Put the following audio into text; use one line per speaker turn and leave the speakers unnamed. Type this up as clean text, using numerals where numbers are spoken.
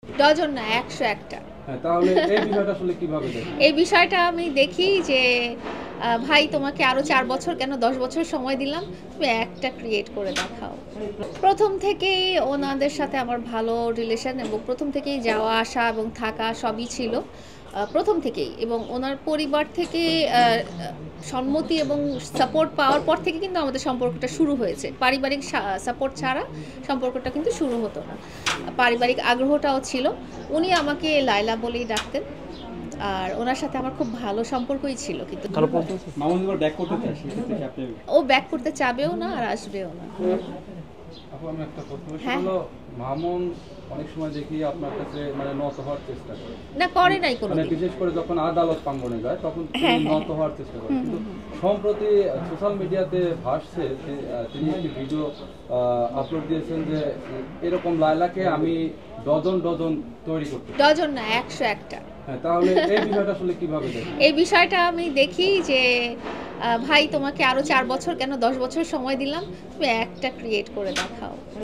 Dozen না ১০১টা।
হ্যাঁ, তাহলে এই বিষয়টা আসলে কিভাবে দেখেন?
এই বিষয়টা আমি দেখি যে ভাই তোমাকে আরো ৪ বছর কেন ১০ বছর সময় দিলাম। তুমি একটা ক্রিয়েট করে দেখাও। ১ম থেকেই ওনাদের সাথে আমার ভালো রিলেশন এবং ১ম থেকেই যাওয়া আসা এবং থাকা সবই ছিল। ১ম থেকেই এবং ওনার পরিবার থেকে সম্মতি এবং সাপোর্ট পাওয়ার পর থেকে কিন্তু আমাদের সম্পর্কটা শুরু হয়েছে। পারিবারিক সাপোর্ট ছাড়া সম্পর্কটা কিন্তু শুরু হতো না। পারিবারিক আগ্রহটাও ছিল। উনি আমাকে লায়লা বলেই ডাকতেন। আর ওনার সাথে আমার খুব ভালো সম্পর্কই ছিল কিন্তু
মামুন এবার ব্যাক করতে চায়, সেক্ষেত্রে কি আপনি?
ও ব্যাক করতে চাবেও না আর আসবেও না।
আপু, আমি একটা প্রশ্ন
হ্যাঁ।
হলো, মামুন অনেক সময় দেখি আপনার কাছে মানে নত হওয়ার চেষ্টা করে,
না করে নাই
মানে
কোনোদিন।
বিশেষ করে যখন আদালত প্রাঙ্গণে যায় তখন
হ্যাঁ,
তিনি
হ্যাঁ,
নত হওয়ার চেষ্টা করেন, কিন্তু সম্প্রতি সোশ্যাল মিডিয়াতে ভাসছে যে তিনি একটি ভিডিও আপলোড দিয়েছেন যে এরকম লায়লাকে আমি ডজন ডজন তৈরি করতে চাই।
ডজন না ১০১টা।
হ্যাঁ, তাহলে এই বিষয়টা আসলে কিভাবে দেখেন?
এই বিষয়টা আমি দেখি যে ভাই তোমাকে আরো ৪ বছর কেন ১০ বছর সময় দিলাম। তুমি একটা ক্রিয়েট করে দেখাও।